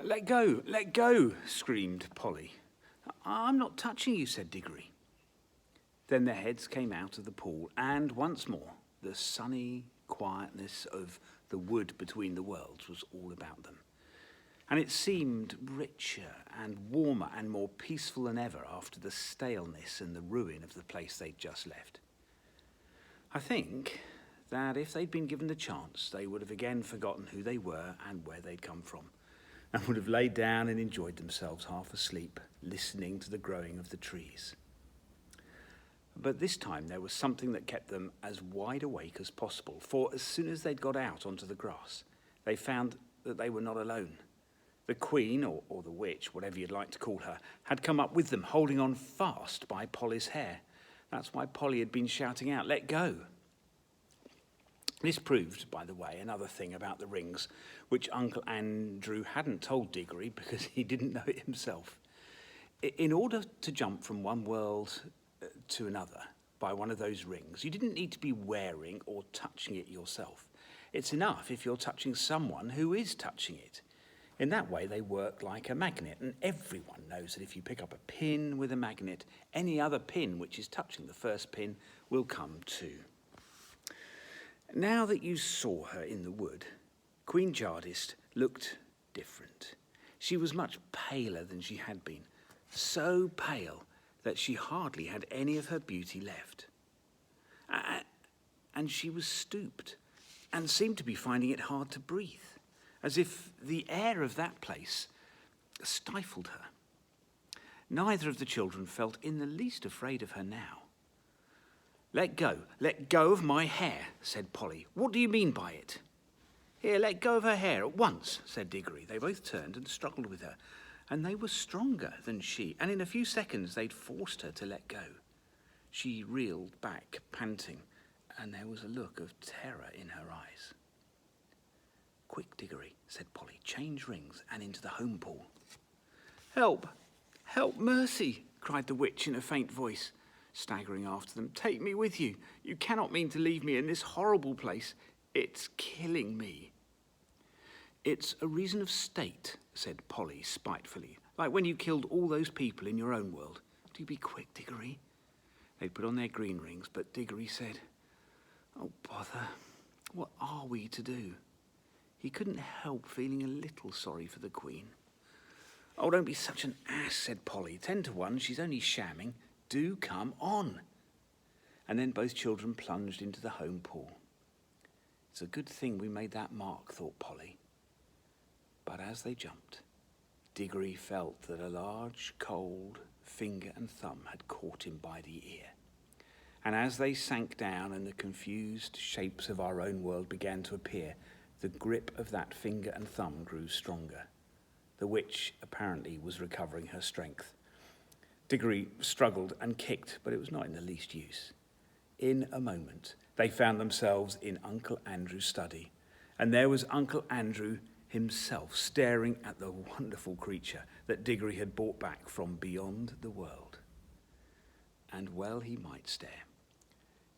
let go, screamed Polly. I'm not touching you, said Diggory. Then their heads came out of the pool, and once more the sunny quietness of the wood between the worlds was all about them. And it seemed richer and warmer and more peaceful than ever after the staleness and the ruin of the place they'd just left. I think that if they'd been given the chance, they would have again forgotten who they were and where they'd come from, and would have laid down and enjoyed themselves half asleep, listening to the growing of the trees. But this time there was something that kept them as wide awake as possible, for as soon as they'd got out onto the grass, they found that they were not alone. The Queen, or the witch, whatever you'd like to call her, had come up with them, holding on fast by Polly's hair. That's why Polly had been shouting out, "Let go." This proved, by the way, another thing about the rings, which Uncle Andrew hadn't told Diggory because he didn't know it himself. In order to jump from one world to another by one of those rings, you didn't need to be wearing or touching it yourself. It's enough if you're touching someone who is touching it. In that way, they work like a magnet, and everyone knows that if you pick up a pin with a magnet, any other pin which is touching the first pin will come too. Now that you saw her in the wood, Queen Jadis looked different. She was much paler than she had been, so pale that she hardly had any of her beauty left. And she was stooped and seemed to be finding it hard to breathe, as if the air of that place stifled her. Neither of the children felt in the least afraid of her now. Let go of my hair, said Polly. What do you mean by it? Here, let go of her hair at once, said Diggory. They both turned and struggled with her, and they were stronger than she, and in a few seconds they'd forced her to let go. She reeled back, panting, and there was a look of terror in her eyes. Quick, Diggory, said Polly, change rings and into the home pool. Help, mercy, cried the witch in a faint voice, staggering after them. Take me with you. You cannot mean to leave me in this horrible place. It's killing me. It's a reason of state, said Polly spitefully, like when you killed all those people in your own world. Do be quick, Diggory. They put on their green rings, but Diggory said, Oh, bother, what are we to do? He couldn't help feeling a little sorry for the Queen. Oh, don't be such an ass, said Polly. 10 to 1, she's only shamming. Do come on. And then both children plunged into the home pool. It's a good thing we made that mark, thought Polly. But as they jumped, Diggory felt that a large, cold finger and thumb had caught him by the ear. And as they sank down and the confused shapes of our own world began to appear, the grip of that finger and thumb grew stronger. The witch apparently was recovering her strength. Diggory struggled and kicked, but it was not in the least use. In a moment, they found themselves in Uncle Andrew's study, and there was Uncle Andrew himself staring at the wonderful creature that Diggory had brought back from beyond the world. And well he might stare.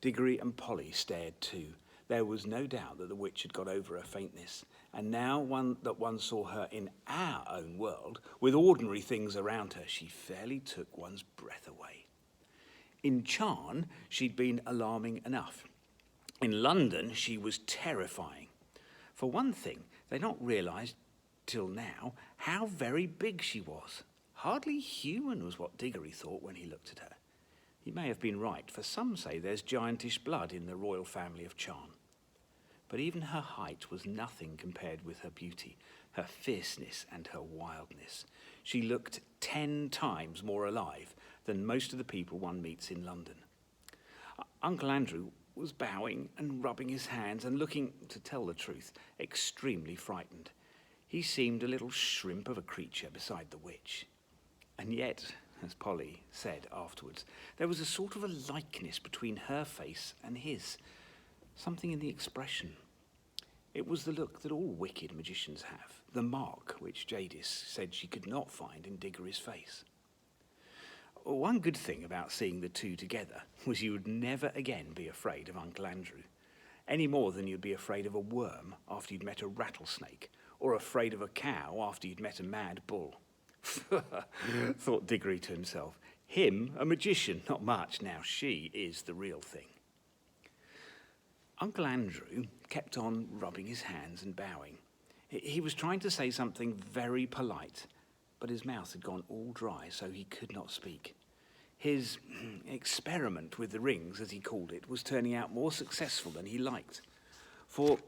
Diggory and Polly stared too. There was no doubt that the witch had got over her faintness, and now that one saw her in our own world, with ordinary things around her, she fairly took one's breath away. In Charn, she'd been alarming enough. In London, she was terrifying. For one thing, they'd not realised till now how very big she was. Hardly human was what Diggory thought when he looked at her. He may have been right, for some say there's giantish blood in the royal family of Charn. But even her height was nothing compared with her beauty, her fierceness and her wildness. She looked 10 times more alive than most of the people one meets in London. Uncle Andrew was bowing and rubbing his hands and looking, to tell the truth, extremely frightened. He seemed a little shrimp of a creature beside the witch. And yet, as Polly said afterwards, there was a sort of a likeness between her face and his. Something in the expression. It was the look that all wicked magicians have, the mark which Jadis said she could not find in Diggory's face. One good thing about seeing the two together was you would never again be afraid of Uncle Andrew, any more than you'd be afraid of a worm after you'd met a rattlesnake, or afraid of a cow after you'd met a mad bull. Thought Diggory to himself. Him, a magician, not much. Now she is the real thing. Uncle Andrew kept on rubbing his hands and bowing. He was trying to say something very polite, but his mouth had gone all dry, so he could not speak. His experiment with the rings, as he called it, was turning out more successful than he liked. For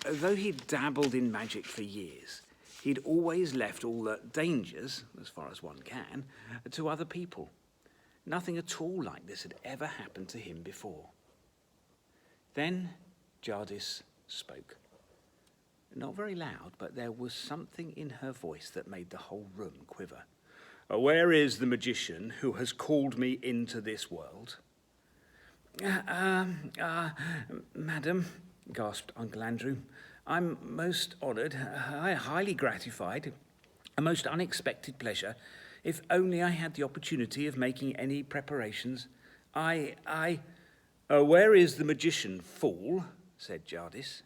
though he'd dabbled in magic for years, he'd always left all the dangers, as far as one can, to other people. Nothing at all like this had ever happened to him before. Then Jadis spoke. Not very loud, but there was something in her voice that made the whole room quiver. Where is the magician who has called me into this world? Madam, gasped Uncle Andrew, I'm most honoured, highly gratified, a most unexpected pleasure. If only I had the opportunity of making any preparations. Where is the magician, fool? Said Jadis.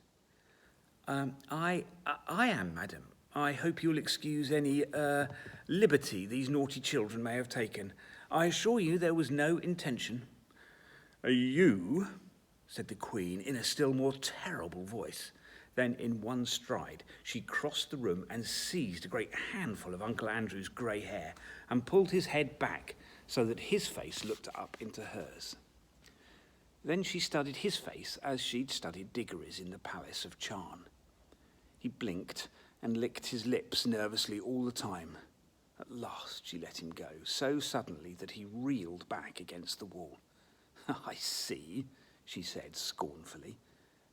I am, madam. I hope you'll excuse any liberty these naughty children may have taken. I assure you there was no intention. You, said the Queen in a still more terrible voice. Then, in one stride, she crossed the room and seized a great handful of Uncle Andrew's grey hair and pulled his head back so that his face looked up into hers. Then she studied his face as she'd studied Diggory's in the Palace of Charn. He blinked and licked his lips nervously all the time. At last she let him go, so suddenly that he reeled back against the wall. I see, she said scornfully.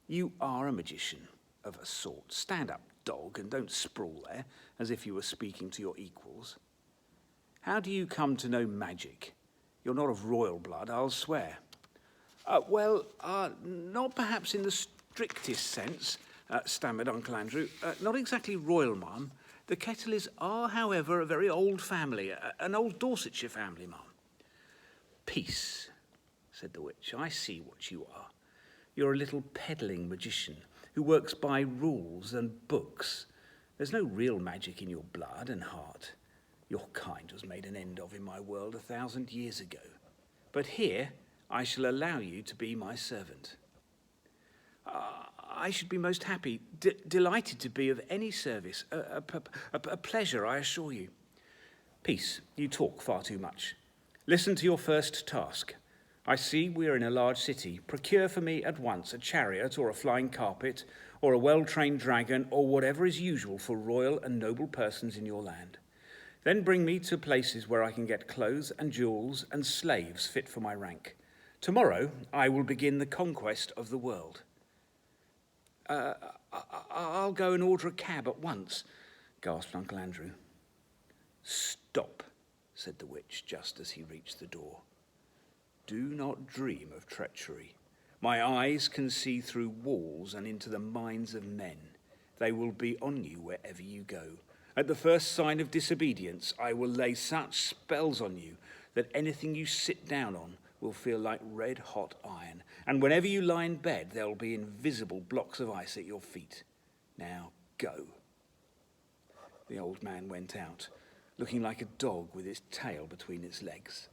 You are a magician, of a sort. Stand up, dog, and don't sprawl there, as if you were speaking to your equals. How do you come to know magic? You're not of royal blood, I'll swear. Not perhaps in the strictest sense, stammered Uncle Andrew. Not exactly royal, ma'am. The Kettleys are, however, a very old family, an old Dorsetshire family, ma'am. Peace, said the witch. I see what you are. You're a little peddling magician who works by rules and books. There's no real magic in your blood and heart. Your kind was made an end of in my world 1,000 years ago. But here I shall allow you to be my servant. I should be most happy, delighted to be of any service, a pleasure, I assure you. Peace, you talk far too much. Listen to your first task. I see we are in a large city. Procure for me at once a chariot or a flying carpet or a well-trained dragon or whatever is usual for royal and noble persons in your land. Then bring me to places where I can get clothes and jewels and slaves fit for my rank. Tomorrow I will begin the conquest of the world. I'll go and order a cab at once, gasped Uncle Andrew. Stop, said the witch just as he reached the door. Do not dream of treachery. My eyes can see through walls and into the minds of men. They will be on you wherever you go. At the first sign of disobedience, I will lay such spells on you that anything you sit down on will feel like red-hot iron. And whenever you lie in bed, there will be invisible blocks of ice at your feet. Now go. The old man went out, looking like a dog with its tail between its legs.